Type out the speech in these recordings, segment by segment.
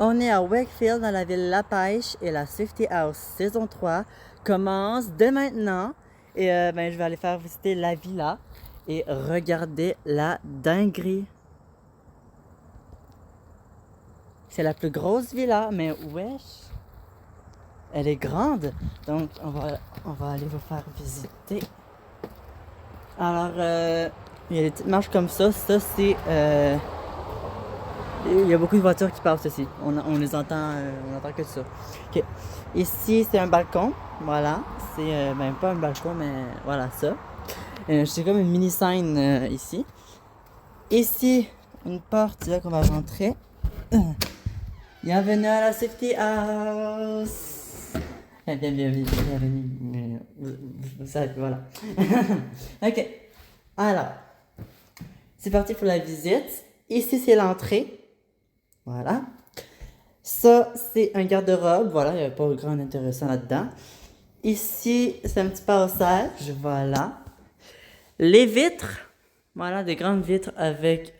On est à Wakefield dans la ville La Pêche et la Swifty House saison 3 commence dès maintenant. Et je vais aller faire visiter la villa et regarder la dinguerie. C'est la plus grosse villa, mais wesh, elle est grande. Donc on va aller vous faire visiter. Alors, il y a des petites marches comme ça. Ça, c'est... il y a beaucoup de voitures qui passent ici. On les entend, on entend que ça. Ok. Ici, c'est un balcon. Voilà. C'est pas un balcon, mais voilà ça. C'est comme une mini scène ici. Ici, une porte là qu'on va rentrer. Bienvenue à la Safety House. Bienvenue. Vous savez, voilà. Ok. Alors, c'est parti pour la visite. Ici, c'est l'entrée. Voilà. Ça, c'est un garde-robe. Voilà, il n'y a pas grand intéressant là-dedans. Ici, c'est un petit passage. Voilà. Les vitres. Voilà, des grandes vitres avec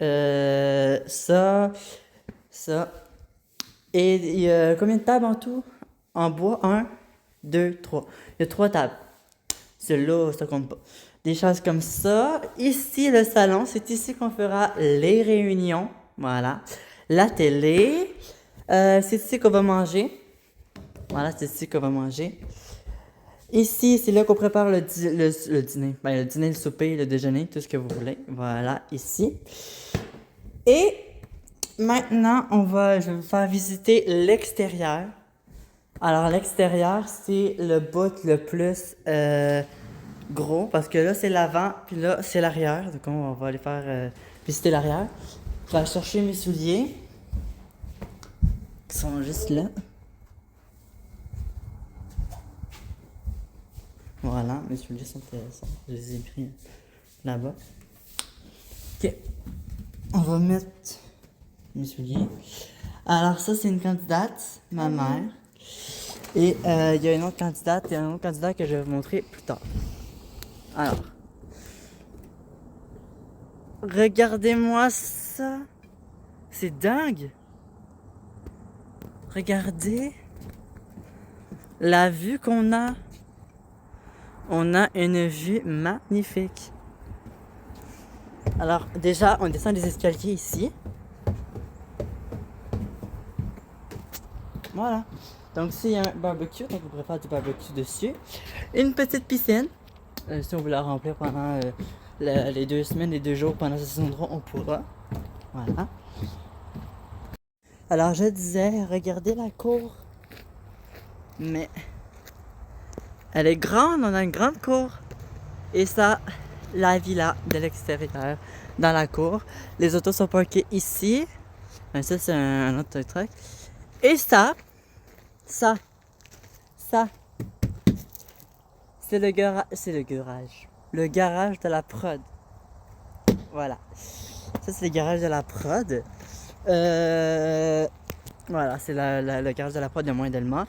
ça. Et il y a combien de tables en tout? En bois, 1, 2, 3. Il y a 3 tables. Celle-là, ça compte pas. Des choses comme ça. Ici, le salon. C'est ici qu'on fera les réunions. Voilà. La télé. C'est ici qu'on va manger. Voilà, c'est ici qu'on va manger. Ici, c'est là qu'on prépare le dîner. Le dîner, le souper, le déjeuner, tout ce que vous voulez. Voilà, ici. Et maintenant, je vais vous faire visiter l'extérieur. Alors, l'extérieur, c'est le bout le plus gros, parce que là, c'est l'avant, puis là, c'est l'arrière. Donc, on va aller faire visiter l'arrière. Je vais aller chercher mes souliers, qui sont juste là. Voilà, mes souliers sont intéressants. Je les ai pris là-bas. Ok, on va mettre mes souliers. Alors, ça, c'est une candidate, ma mère. Et il y a une autre candidate et un autre candidat que je vais vous montrer plus tard. Alors, regardez-moi ça. C'est dingue. Regardez la vue qu'on a. On a une vue magnifique. Alors, déjà, on descend les escaliers ici. Voilà. Donc, s'il y a un barbecue, donc on pourrait faire du barbecue dessus. Une petite piscine. Si on veut la remplir pendant les 2 semaines, les 2 jours pendant ce saison 3, on pourra. Voilà. Alors, je disais, regardez la cour. Mais elle est grande, on a une grande cour. Et ça, la villa de l'extérieur, dans la cour. Les autos sont parquées ici. Ça, c'est un autre truc. Et ça, c'est le garage. Le garage de la prod. Voilà. Ça, c'est le garage de la prod. Voilà, c'est le garage de la prod de moins d'Elma.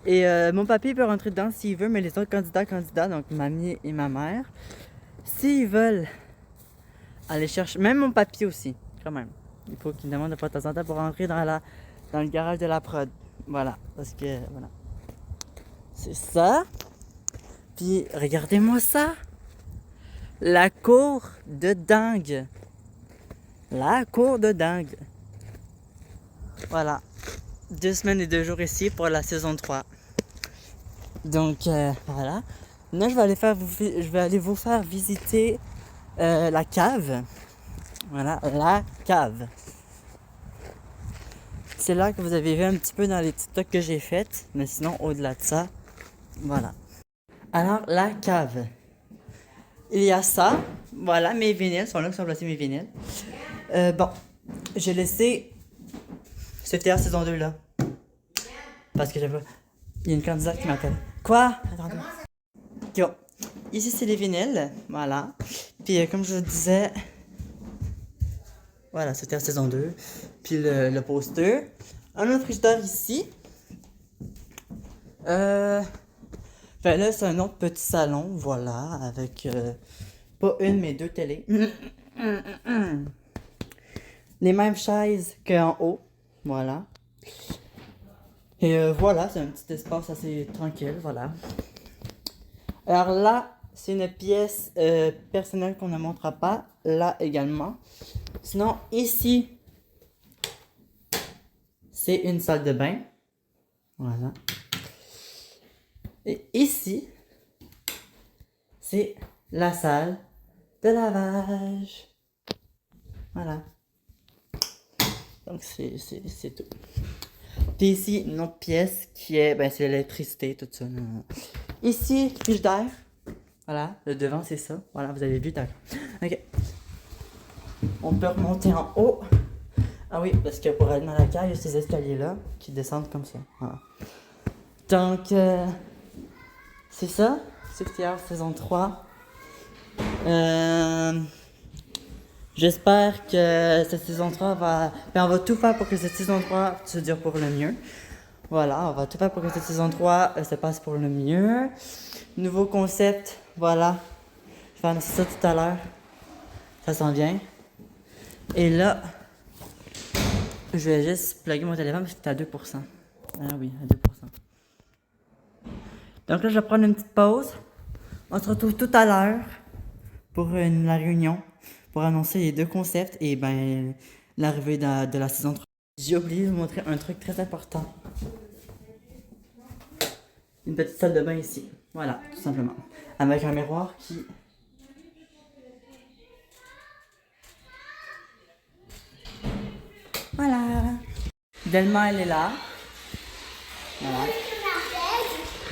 Et mon papy peut rentrer dedans s'il veut, mais les autres candidats, donc mamie et ma mère, s'ils veulent aller chercher, même mon papy aussi, quand même. Il faut qu'il me demande de fois de temps en temps pour rentrer dans le garage de la prod. Voilà, parce que, voilà. C'est ça. Puis, regardez-moi ça. La cour de dingue. La cour de dingue. Voilà. 2 semaines et 2 jours ici pour la saison 3. Donc, voilà. Là, je vais aller vous faire visiter la cave. Voilà, la cave. C'est là que vous avez vu un petit peu dans les TikTok que j'ai faites. Mais sinon, au-delà de ça, voilà. Alors, la cave. Il y a ça. Voilà, mes vinyles sont là que sont placés mes vinyles. Bon, j'ai laissé CTA saison 2 là. Parce que j'avais... Il y a une candidate qui m'appelle. Quoi? Attendez. Ok, bon. Ici, c'est les vinyles. Voilà. Puis, comme je vous disais... Voilà, c'était la saison 2. Puis le poster. Un autre frigidaire ici. Là, c'est un autre petit salon, voilà, avec pas une, mais 2 télés. Les mêmes chaises qu'en haut, voilà. Et voilà, c'est un petit espace assez tranquille, voilà. Alors là, c'est une pièce personnelle qu'on ne montrera pas. Là également. Sinon, ici, c'est une salle de bain. Voilà. Et ici, c'est la salle de lavage. Voilà. Donc, c'est tout. Puis ici, une autre pièce qui est, ben, c'est l'électricité, tout ça. Ici, fiche d'air. Voilà, le devant, c'est ça. Voilà, vous avez vu, d'accord. Ok. On peut remonter en haut. Ah oui, parce que pour aller dans la cave, il y a ces escaliers-là qui descendent comme ça. Voilà. Donc, c'est ça. 60 Hours saison 3. J'espère que cette saison 3 va... Ben, on va tout faire pour que cette saison 3 se dure pour le mieux. Voilà, on va tout faire pour que cette saison 3 se passe pour le mieux. Nouveau concept, voilà. Je vais annoncer ça tout à l'heure. Ça s'en vient. Et là, je vais juste plugger mon téléphone parce que c'est à 2%. Ah oui, à 2%. Donc là, je vais prendre une petite pause. On se retrouve tout à l'heure pour la réunion, pour annoncer les deux concepts et ben l'arrivée de la saison 3. J'ai oublié de vous montrer un truc très important. Une petite salle de bain ici. Voilà, tout simplement. Avec un miroir qui... Voilà. Delma, elle est là. Voilà.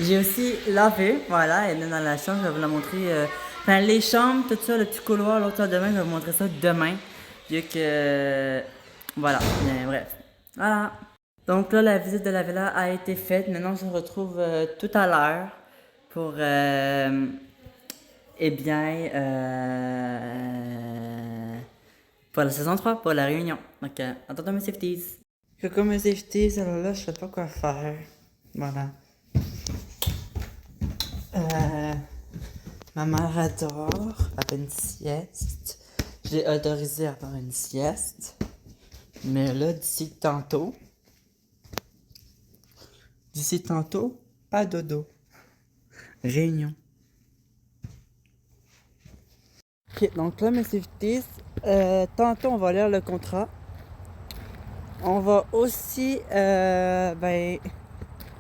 J'ai aussi lavé, voilà, elle est dans la chambre, je vais vous la montrer. Enfin, les chambres, tout ça, le petit couloir, l'autre salle de bain, je vais vous montrer ça demain. Vu que. Voilà, mais bref. Voilà. Donc là, la visite de la villa a été faite. Maintenant, on se retrouve tout à l'heure pour. Eh bien. Pour la saison 3, pour la réunion. Donc, attendons mes safeties. Coucou mes safeties, alors là, je sais pas quoi faire. Voilà. Ma mère adore faire une sieste. J'ai autorisé à faire une sieste. Mais là, d'ici tantôt, pas dodo. Réunion. Ok, donc là, mes safeties, tantôt, on va lire le contrat. On va aussi, ben,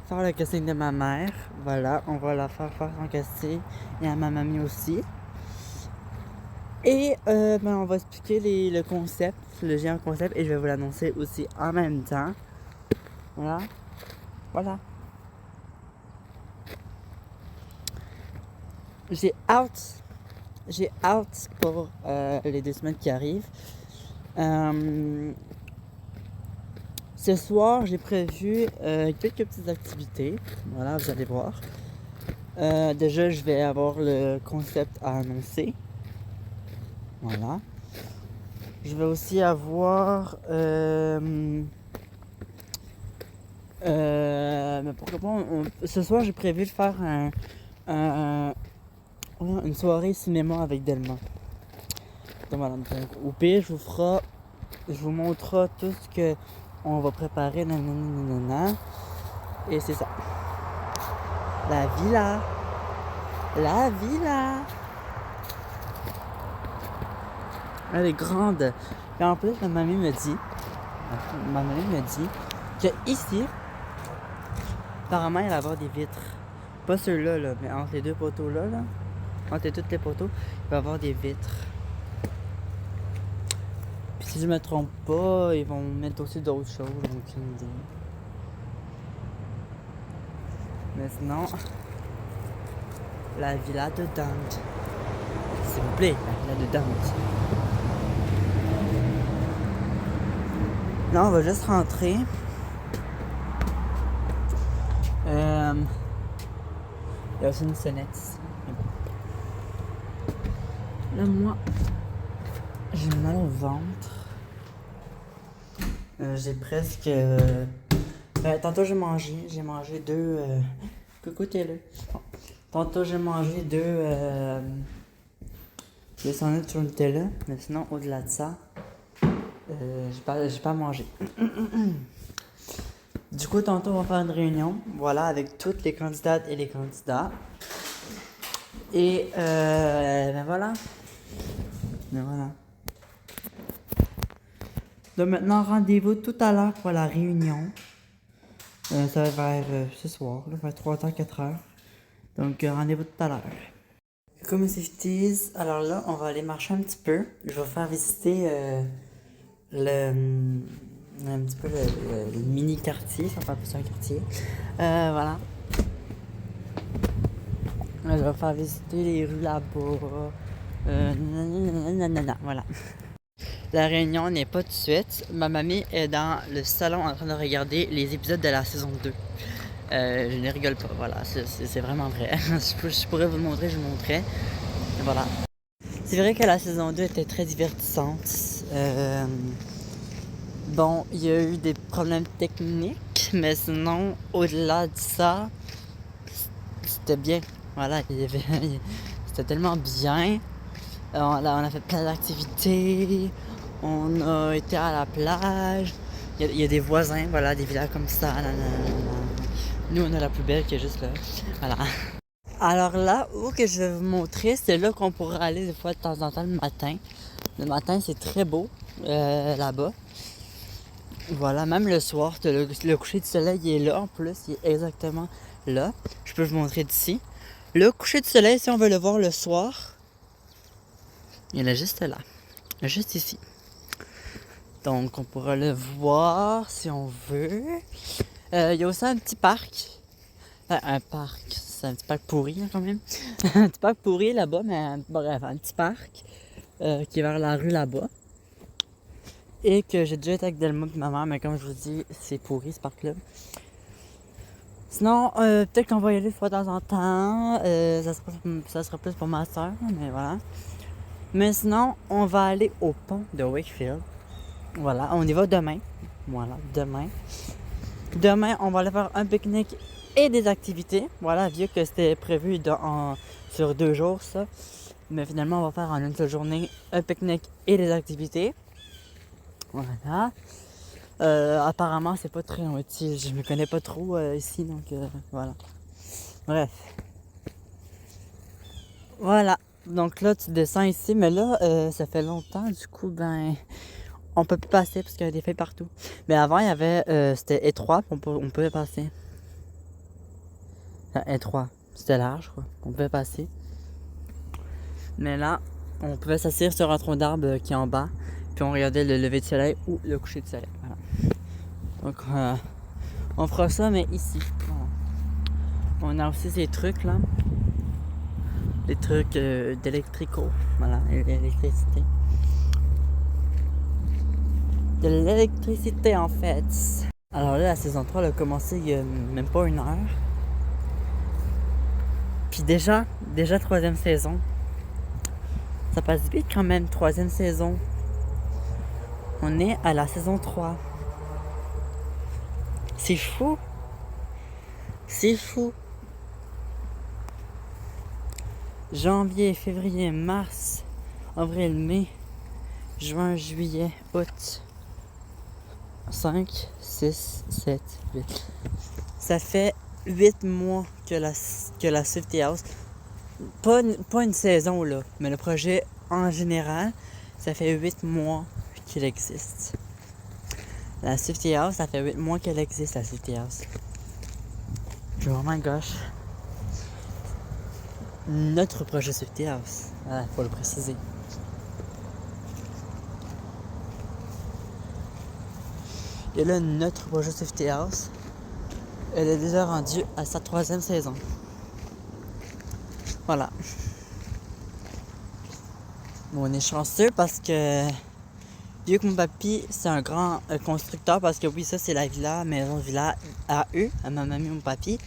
faire le casting de ma mère. Voilà, on va la faire son casting. Et à ma mamie aussi. Et ben, on va expliquer le concept, le géant concept, et je vais vous l'annoncer aussi en même temps. Voilà. Voilà. J'ai hâte pour les 2 semaines qui arrivent. Ce soir, j'ai prévu quelques petites activités. Voilà, vous allez voir. Déjà, je vais avoir le concept à annoncer. Voilà. Je vais aussi avoir... mais pourquoi pas... ce soir, j'ai prévu de faire une soirée cinéma avec Delma. Donc voilà. Donc, au pire, je vous montrerai tout ce que on va préparer. Nanana. Et c'est ça. La villa. La villa. Elle est grande. Et en plus, ma mamie me dit que ici, apparemment, il va y avoir des vitres. Pas ceux-là, là, mais entre les deux poteaux là, entre tous les poteaux, il va y avoir des vitres. Puis si je me trompe pas, ils vont mettre aussi d'autres choses, j'ai aucune idée. Mais sinon, la villa de Dante. S'il vous plaît, la villa de Dante. Là, on va juste rentrer. Il y a aussi une sonnette ici. Là, moi, j'ai mal au ventre. J'ai presque... tantôt, j'ai mangé 2... Coucou, Taylor. Bon. Tantôt, j'ai mangé 2 sandwichs sur le Nutella. Mais sinon, au-delà de ça, j'ai pas mangé. Du coup, tantôt, on va faire une réunion, voilà, avec toutes les candidates et les candidats. Et, ben voilà. Ben voilà. Donc maintenant, rendez-vous tout à l'heure pour la réunion. Ça va être vers ce soir, là, vers 3h, 4h. Donc, rendez-vous tout à l'heure. Comme safeties, alors là, on va aller marcher un petit peu. Je vais faire visiter un petit peu le mini quartier, si on peut appeler ça un quartier. Voilà. Je vais faire visiter les rues là-bas. Voilà. La réunion n'est pas tout de suite. Ma mamie est dans le salon en train de regarder les épisodes de la saison 2. Je ne rigole pas, voilà, c'est vraiment vrai. je pourrais vous le montrer, je vous le montrais. Voilà. C'est vrai que la saison 2 était très divertissante. Bon, il y a eu des problèmes techniques, mais sinon, au-delà de ça, c'était bien. Voilà, c'était tellement bien. On a fait plein d'activités. On a été à la plage. Il y a des voisins, voilà, des villas comme ça. Nous, on a la plus belle qui est juste là. Voilà. Alors là, où que je vais vous montrer, c'est là qu'on pourra aller des fois de temps en temps le matin. Le matin, c'est très beau là-bas. Voilà, même le soir, le coucher du soleil il est là en plus, il est exactement là. Je peux vous montrer d'ici. Le coucher du soleil, si on veut le voir le soir, il est juste là, juste ici. Donc on pourra le voir si on veut. Il y a aussi un petit parc. Enfin, un parc, c'est un petit parc pourri là, quand même. Un petit parc pourri là-bas, mais bref, un petit parc qui est vers la rue là-bas. Et que j'ai déjà été avec Delma et ma mère, mais comme je vous dis, c'est pourri ce parc-là. Sinon, peut-être qu'on va y aller une fois de temps en temps. Ça sera plus pour ma soeur, mais voilà. Mais sinon, on va aller au pont de Wakefield. Voilà, on y va demain. Voilà, demain. Demain, on va aller faire un pique-nique et des activités. Voilà, vu que c'était prévu sur 2 jours, ça. Mais finalement, on va faire en une seule journée un pique-nique et des activités. Voilà. Apparemment, c'est pas très utile. Je me connais pas trop ici, donc voilà. Bref. Voilà. Donc là, tu descends ici, mais là, ça fait longtemps, du coup, ben, on peut plus passer parce qu'il y a des feuilles partout. Mais avant, il y avait, c'était étroit, on pouvait passer. Enfin, étroit. C'était large, quoi. On pouvait passer. Mais là, on pouvait s'asseoir sur un tronc d'arbre qui est en bas, puis on regardait le lever de soleil ou le coucher de soleil. Voilà. Donc, on fera ça, mais ici. Voilà. On a aussi ces trucs là. Des trucs d'électrico. Voilà, l'électricité. De l'électricité en fait. Alors là, la saison 3 elle a commencé il y a même pas 1 heure. Puis déjà 3e saison. Ça passe vite quand même, 3e saison. On est à la saison 3. C'est fou. C'est fou. Janvier, février, mars, avril, mai, juin, juillet, août. 5, 6, 7, 8. Ça fait 8 mois que la Safety House, pas une saison là, mais le projet en général, ça fait 8 mois qu'il existe. La Safety House, ça fait 8 mois qu'elle existe, la Safety House. Oh my gosh. Notre projet Safety House, voilà, faut le préciser. Et là, notre projet Safety House, elle est déjà rendue à sa 3e saison. Voilà. Bon, on est chanceux parce que vu que mon papy, c'est un grand constructeur, parce que oui, ça c'est la villa, maison villa à eux, à ma mamie et mon papy.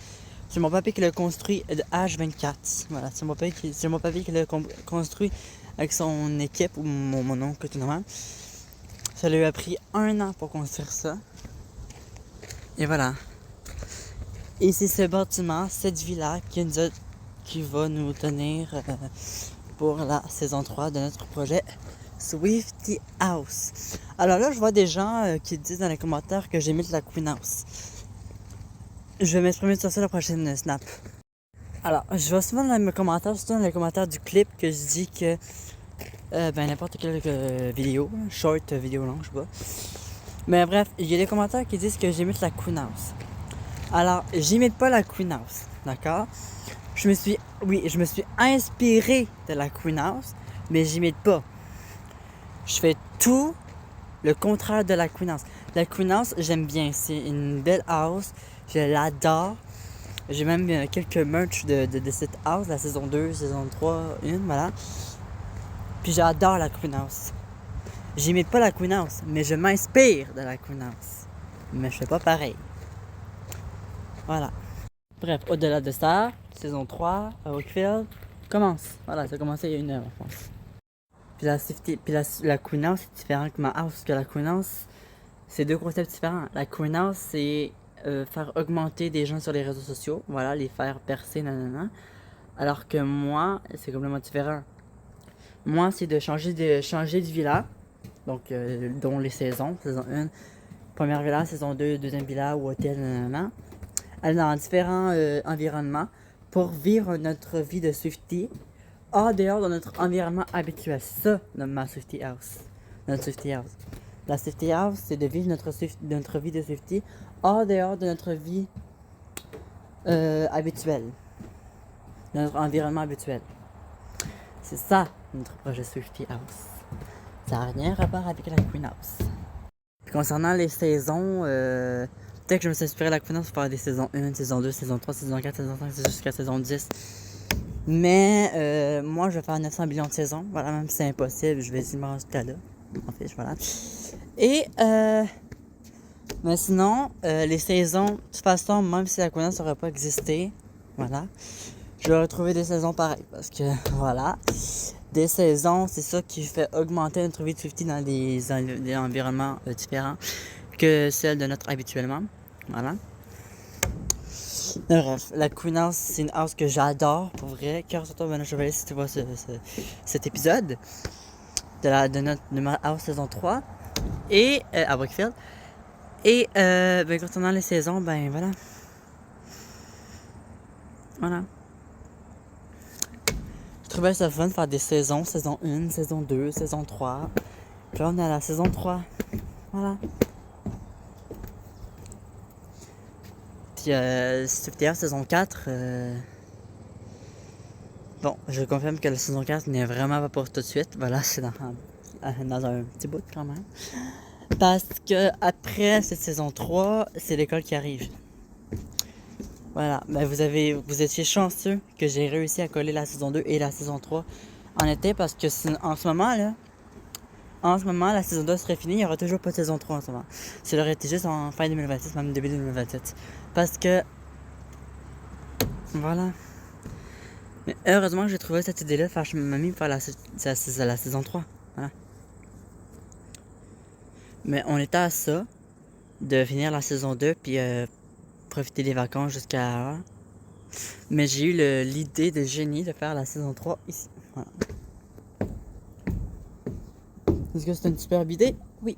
C'est mon papy qui l'a construit de H24. Voilà, c'est mon papy qui l'a construit avec son équipe, ou mon oncle tout normalement. Ça lui a pris 1 an pour construire ça. Et voilà. Et c'est ce bâtiment, cette villa qui va nous tenir pour la saison 3 de notre projet Swifty House. Alors là, je vois des gens qui disent dans les commentaires que j'ai mis de la Queen House. je vais m'exprimer sur ça la prochaine snap. Alors, je vois souvent dans mes commentaires, surtout dans les commentaires du clip, que je dis que n'importe quelle vidéo, short, vidéo longue, je sais pas. Mais bref, il y a des commentaires qui disent que j'imite la Queen House. Alors, j'imite pas la Queen House, d'accord? Je me suis inspiré de la Queen House, mais j'imite pas. Je fais tout le contraire de la Queen House. La Queen House, j'aime bien. C'est une belle house. Je l'adore. J'ai même quelques merch de cette house, la saison 2, saison 3, voilà. Puis j'adore la Queen House. J'imite pas la Queen House, mais je m'inspire de la Queen House. Mais je fais pas pareil. Voilà. Bref, au-delà de ça, saison 3, à Wakefield, commence. Voilà, ça a commencé il y a 1 heure, je pense. Puis la Queen House, c'est différent que ma house, parce que la Queen House, c'est 2 concepts différents. La Queen House, c'est faire augmenter des gens sur les réseaux sociaux, voilà, les faire percer, nanana. Alors que moi, c'est complètement différent. Moi, c'est de changer de villa, donc dont les saisons, saison 1, première villa, saison 2, deuxième villa ou hôtel, nanana. Aller dans différents environnements pour vivre notre vie de Swiftie hors dehors de notre environnement habituel. Ça, ma Swiftie House. Notre Swiftie House. La Swiftie House, c'est de vivre notre vie de Swiftie hors dehors de notre vie habituelle. De notre environnement habituel. C'est ça, notre projet Swiftie House. Ça n'a rien à rapport avec la Queen House. Puis concernant les saisons, peut-être que je me suis inspiré de la Queen House pour faire des saisons 1, saison 2, saison 3, saison 4, saison 5, jusqu'à saison 10. Mais moi, je vais faire 900 millions de saisons. Voilà, même si c'est impossible, je vais essayer de me rendre jusqu'à là. En fait, voilà. Et, mais sinon, les saisons, de toute façon, même si la Queen House n'aurait pas existé, voilà, je vais retrouver des saisons pareilles. Parce que, voilà, des saisons, c'est ça qui fait augmenter notre vie de Swiftie dans des environnements différents que celle de notre habituellement. Voilà. Bref, la Queen House, c'est une house que j'adore, pour vrai. Cœur sur toi, Benoît Chevalier, si tu vois cet épisode de ma house saison 3 et à Wakefield. Et concernant les saisons, ben voilà. Voilà. Je trouvais ça fun de faire des saisons, saison 1, saison 2, saison 3. Puis là, on est à la saison 3. Voilà. Puis Swiftie saison 4, bon, je confirme que la saison 4 n'est vraiment pas pour tout de suite. Voilà, c'est dans un petit bout quand même. Parce que après cette saison 3, c'est l'école qui arrive. Voilà, ben vous étiez chanceux que j'ai réussi à coller la saison 2 et la saison 3 en été parce que en ce moment, la saison 2 serait finie, il n'y aura toujours pas de saison 3 en ce moment. Ça aurait été juste en fin 2026, même début 2027. Parce que, voilà. Mais heureusement que j'ai trouvé cette idée-là de faire chez ma mamie pour faire la saison 3. Voilà. Mais on était à ça, de finir la saison 2, puis profiter des vacances jusqu'à... Mais j'ai eu l'idée de génie de faire la saison 3 ici. Voilà. Est-ce que c'est une superbe idée? Oui.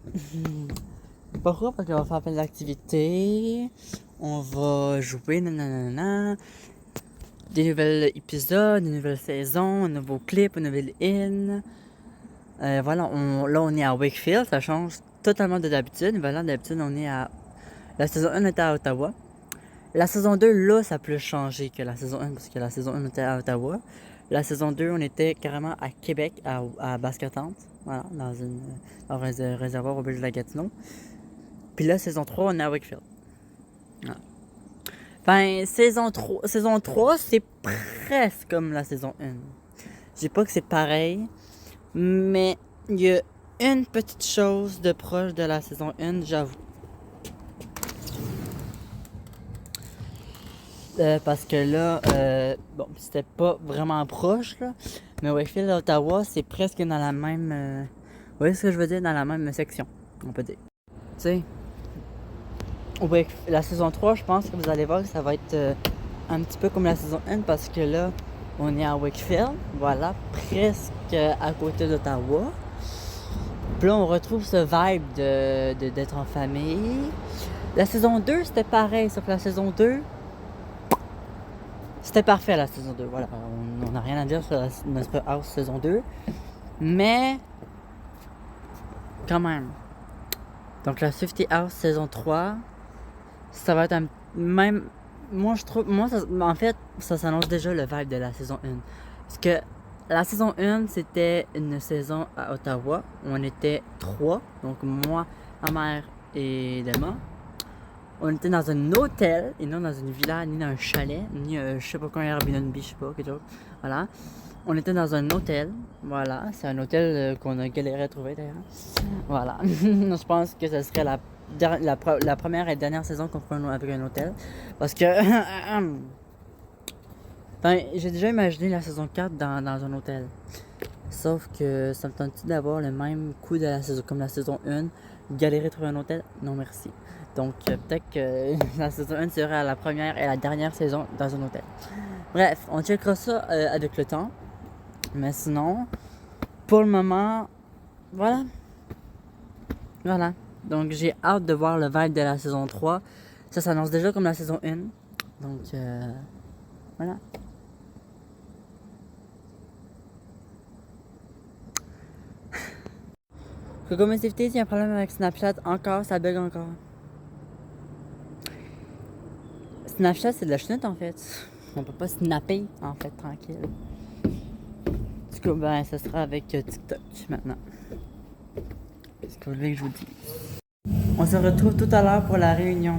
Pourquoi? Parce qu'on va faire plein d'activités. On va jouer, nanana. Des nouveaux épisodes, des nouvelles saisons, un nouveau clip, un nouvel in. Voilà, là on est à Wakefield, ça change totalement de d'habitude. Voilà, d'habitude on est à... La saison 1 était à Ottawa. La saison 2, là, ça a plus changé que la saison 1, parce que la saison 1 était à Ottawa. La saison 2, on était carrément à Québec, à Basque-Tente. Voilà, dans un réservoir au Belle de la Gatineau. Puis là, saison 3, on est à Wakefield. Voilà. Enfin, saison 3, c'est presque comme la saison 1. Je dis pas que c'est pareil, mais il y a une petite chose de proche de la saison 1, j'avoue. Parce que là, bon, c'était pas vraiment proche, là, mais Wakefield et Ottawa, c'est presque dans la même... vous voyez ce que je veux dire? Dans la même section, on peut dire. Tu sais, la saison 3, je pense que vous allez voir que ça va être un petit peu comme la saison 1, parce que là, on est à Wakefield, voilà, presque à côté d'Ottawa. Puis là, on retrouve ce vibe d'être en famille. La saison 2, c'était pareil, sauf que la saison 2, c'était parfait la saison 2. Voilà, on n'a rien à dire sur notre House saison 2. Mais, quand même. Donc la 50 House saison 3, ça va être un même. Moi je trouve. En fait, ça s'annonce déjà le vibe de la saison 1. Parce que la saison 1, c'était une saison à Ottawa où on était 3. Donc moi, ma mère et Dema. On était dans un hôtel et non dans une villa, ni dans un chalet, ni je sais pas quoi, un Airbnb, je sais pas, quelque chose. Voilà. On était dans un hôtel. Voilà. C'est un hôtel qu'on a galéré à trouver d'ailleurs. Voilà. Je pense que ce serait la première et dernière saison qu'on ferait avec un hôtel. Parce que. Enfin, j'ai déjà imaginé la saison 4 dans un hôtel. Sauf que ça me tente d'avoir le même coup de la saison comme la saison 1. Galérer à trouver un hôtel? Non merci. Donc peut-être que la saison 1 sera la première et la dernière saison dans un hôtel. Bref, on checkera ça avec le temps. Mais sinon, pour le moment, voilà. Voilà. Donc j'ai hâte de voir le vibe de la saison 3. Ça s'annonce déjà comme la saison 1. Donc voilà. Coucou mes invités, il y a un problème avec Snapchat encore, ça bug encore. Snapchat c'est de la chenoute en fait. On peut pas snapper en fait tranquille. Du coup ben ça sera avec TikTok maintenant. Qu'est-ce que vous voulez que je vous dise? On se retrouve tout à l'heure pour la réunion.